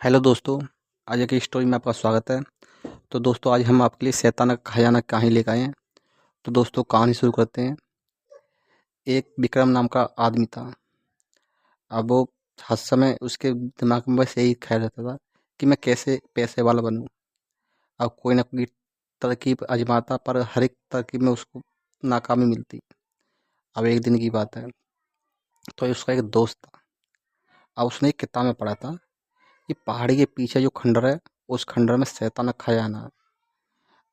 Hello दोस्तों, आज एक स्टोरी में आपका स्वागत है। तो दोस्तों, आज हम आपके लिए शैतान का खजाना कहानी लेकर आए हैं। तो दोस्तों, कहानी शुरू करते हैं। एक विक्रम नाम का आदमी था। अब वो हर समय उसके दिमाग में बस यही ख्याल रहता था कि मैं कैसे पैसे वाला बनूं। अब कोई ना कोई तरकीब आजमाता, पर हर एक तरकीब में उसको नाकामी मिलती। अब एक दिन की बात है, तो उसका एक दोस्त था। अब उसने एक किताब में पढ़ा था कि पहाड़ी के पीछे जो खंडर है, उस खंडर में शैतान का खजाना है।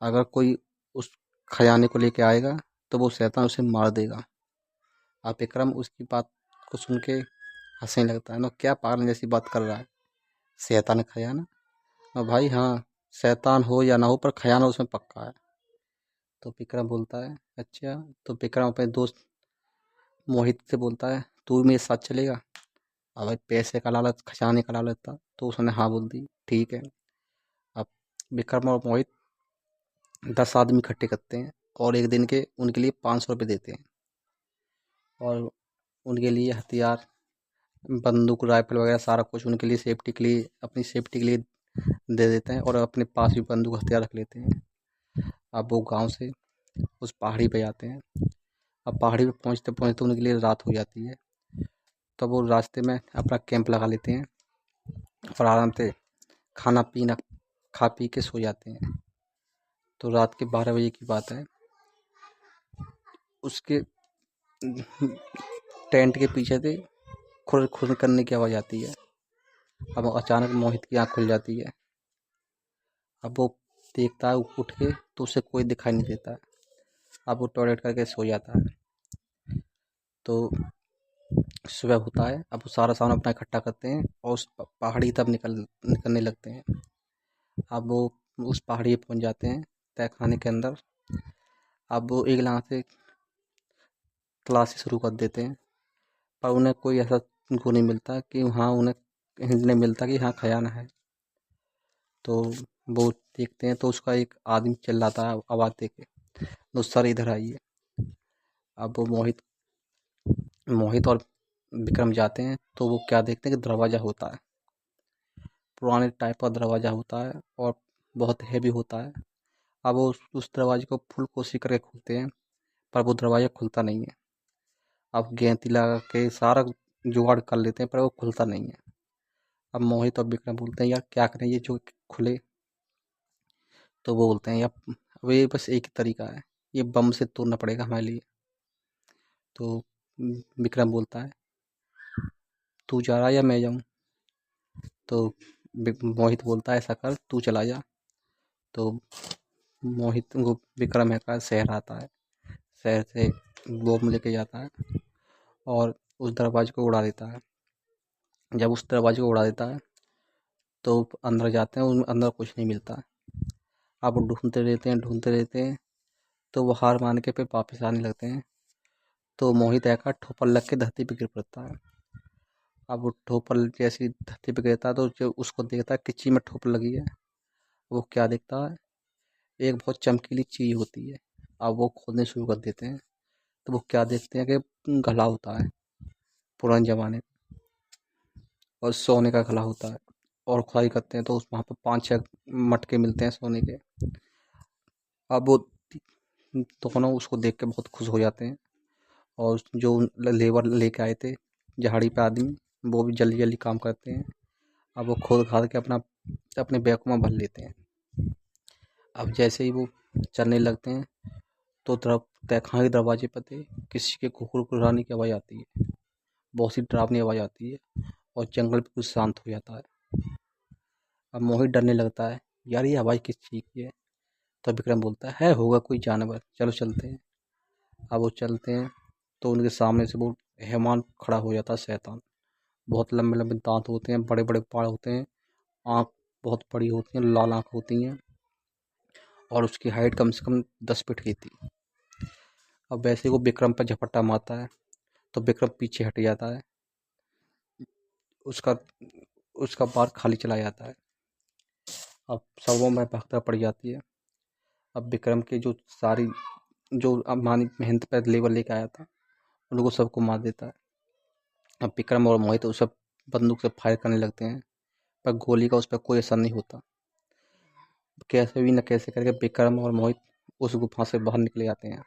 अगर कोई उस खजाने को लेके आएगा तो वो शैतान उसे मार देगा। अब विक्रम उसकी बात को सुन के हंसने लगता है ना, क्या पागल जैसी बात कर रहा है, शैतान का खजाना। और भाई हाँ, शैतान हो या ना हो पर खजाना उसमें पक्का है। तो विक्रम बोलता है अच्छा। तो विक्रम अपने दोस्त मोहित से बोलता है तू भी मेरे साथ चलेगा। अब भाई पैसे का लालच, खजाने का लालच था, तो उसने हाँ बोल दी, ठीक है। अब विक्रम और मोहित 10 आदमी इकट्ठे करते हैं और एक दिन के उनके लिए 500 रुपये देते हैं। और उनके लिए हथियार, बंदूक, राइफल वगैरह सारा कुछ उनके लिए सेफ्टी के लिए, अपनी सेफ्टी के लिए दे देते हैं और अपने पास भी बंदूक हथियार रख लेते हैं। अब वो गांव से उस पहाड़ी पे जाते हैं। अब पहाड़ी पे पहुंचते पहुंचते उनके लिए रात हो जाती है। तब वो रास्ते में अपना कैंप लगा लेते हैं और आराम से खाना पीना खा पी के सो जाते हैं। तो रात के 12 बजे की बात है, उसके टेंट के पीछे से खुर खुर करने की आवाज़ आती है। अब अचानक मोहित की आँख खुल जाती है। अब वो देखता है उठ के, तो उसे कोई दिखाई नहीं देता है। अब वो टॉयलेट करके सो जाता है। तो सुबह होता है, अब वो सारा सामान अपना इकट्ठा करते हैं और उस पहाड़ी तक निकलने लगते हैं। अब वो उस पहाड़ी पे पहुंच जाते हैं, तय खाने के अंदर। अब वो एक लाइन से तलाशी शुरू कर देते हैं, पर उन्हें कोई ऐसा वो नहीं मिलता कि हाँ, उन्हें हिंट नहीं मिलता कि हाँ खजाना है। तो वो देखते हैं तो उसका एक आदमी चिल्लाता है आवाज़ दे के, तो सर इधर आइए। अब वो मोहित मोहित और विक्रम जाते हैं तो वो क्या देखते हैं कि दरवाज़ा होता है। पुराने टाइप का दरवाज़ा होता है और बहुत हैवी होता है। अब वो उस दरवाजे को फुल कोशिश करके खोलते हैं, पर वो दरवाज़ा खुलता नहीं है। अब गेंती लगा के सारा जुगाड़ कर लेते हैं, पर वो खुलता नहीं है। अब मोहित और विक्रम बोलते हैं यार क्या करें ये जो खुले। तो वो बोलते हैं यार अब ये बस एक ही तरीका है, ये बम से तोड़ना पड़ेगा हमारे लिए। तो विक्रम बोलता है तू जा रहा है या मैं जाऊँ। तो मोहित बोलता है ऐसा कर तू चला जा। तो मोहित वो विक्रम है का शहर आता है, शहर से बम लेके जाता है और उस दरवाजे को उड़ा देता है। जब उस दरवाजे को उड़ा देता है तो अंदर जाते हैं, उनमें अंदर कुछ नहीं मिलता। अब वो ढूंढते रहते हैं, तो वो हार मान के फिर वापस आने लगते हैं। तो मोहित का ठोपर लग के धरती पे गिर पड़ता है। अब वो ठोकर जैसी धरती पे गिरता है तो जो उसको देखता है किसी में ठोकर लगी है। वो क्या देखता है, एक बहुत चमकीली चीज होती है। अब वो खोदने शुरू कर देते हैं, तो वो क्या देखते हैं कि गला होता है पुराने जमाने में, और सोने का गला होता है। और खुदाई करते हैं तो उस वहाँ पर 5-6 मटके मिलते हैं सोने के। अब वो दोनों उसको देख के बहुत खुश हो जाते हैं, और जो लेबर लेके आए थे झाड़ी पे आदमी, वो भी जल्दी जल्दी काम करते हैं। अब वो खोद खाद के अपना अपने बैग में भर लेते हैं। अब जैसे ही वो चलने लगते हैं तो तहखाने के दरवाजे पर थे किसी के कुकुर कुर्राने की आवाज़ आती है, बहुत सी डरावनी आवाज़ आती है, और जंगल बिल्कुल शांत हो जाता है। अब मोहित डरने लगता है, यार ये आवाज़ किस चीज़ की है। तो विक्रम बोलता है होगा कोई जानवर, चलो चलते हैं। अब वो चलते हैं तो उनके सामने से वो हैवान खड़ा हो जाता है, शैतान। बहुत लंबे लंबे दांत होते हैं, बड़े बड़े बाल होते हैं, आँख बहुत बड़ी होती हैं, लाल आँख होती हैं, और उसकी हाइट कम से कम 10 फीट की थी। अब वैसे ही वो विक्रम पर झपट्टा मारता है तो विक्रम पीछे हट जाता है, उसका उसका बार खाली चला जाता है। अब सबों में भगदड़ पड़ जाती है। अब विक्रम के जो सारी जो मानी मेहनत पर लेबर लेके आया था उनको सबको मार देता है। अब विक्रम और मोहित उस सब बंदूक से फायर करने लगते हैं, पर गोली का उस पर कोई असर नहीं होता। कैसे भी न कैसे करके विक्रम और मोहित उस गुफा से बाहर निकले आते हैं।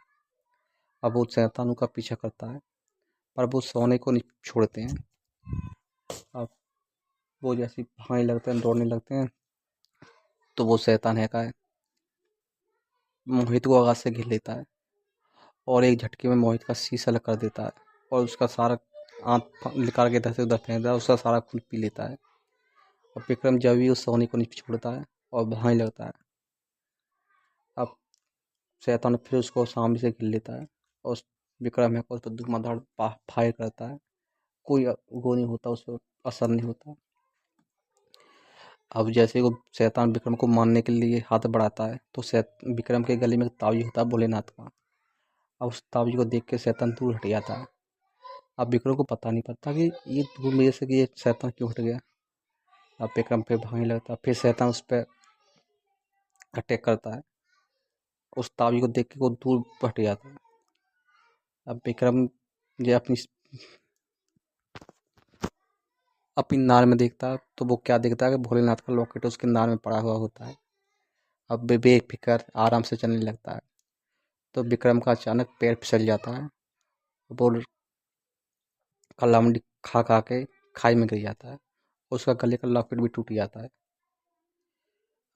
अब वो शैतान का पीछा करता है, पर वो सोने को नहीं छोड़ते हैं। अब वो जैसे भागने लगते हैं, दौड़ने लगते हैं, तो वो शैतान है का है मोहित को आगाज से घेर लेता है और एक झटके में मोहित का शीशा अलग कर देता है और उसका सारा आंत निकाल के इधर से उधर फेंक देता है, उसका सारा खून पी लेता है। और विक्रम जब भी उस सोने को नहीं छोड़ता है और भागने लगता है। अब शैतान फिर उसको सामने से घेर लेता है और विक्रम है को उस पर धुआंधार फायर करता है। कोई वो नहीं होता, उस पर असर नहीं होता। अब जैसे वो शैतान विक्रम को मारने के लिए हाथ बढ़ाता है तो विक्रम के गले में एक ताबीज होता है भोलेनाथ का। अब उस ताबीज को देख के शैतान दूर हट जाता है। अब विक्रम को पता नहीं पड़ता कि ये दूर मेरे से कि ये शैतान क्यों हट गया। अब विक्रम पे भागने लगता है, फिर शैतान उस पर अटैक करता है। उस ताबीज को देख के वो दूर हट जाता है। अब विक्रम ये अपनी नार में देखता है तो वो क्या देखता है कि भोलेनाथ का लॉकेट उसके नार में पड़ा हुआ होता है। अब बेफिक्र आराम से चलने लगता है तो विक्रम का अचानक पैर फिसल जाता है। वो कलामंडी खा खा के खाई में गिर जाता है। उसका गले का लॉकेट भी टूट जाता है।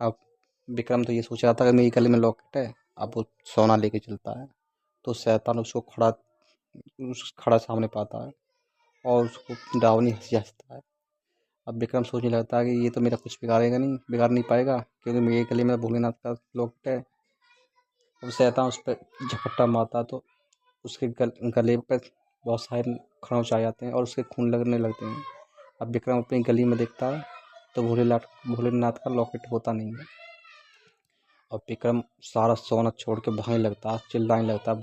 अब विक्रम तो ये सोच रहा था कि मेरे गले में लॉकेट है, अब वो सोना लेके चलता है तो शैतान उसको खड़ा सामने पाता है और उसको डरावनी हंसी हंसता है। अब विक्रम सोचने लगता है कि ये तो मेरा कुछ बिगाड़ नहीं पाएगा क्योंकि मेरे गले में भोलेनाथ का लॉकेट है। अब शैतान उस पर झपट्टा मारता है तो उसके गले पर बहुत सारे खरोंच आ जाते हैं और उसके खून लगने लगते हैं। अब विक्रम अपनी गली में देखता है तो भोलेनाथ का लॉकेट होता नहीं है। और विक्रम सारा सोना छोड़ के भागने लगता है, चिल्लाने लगता है।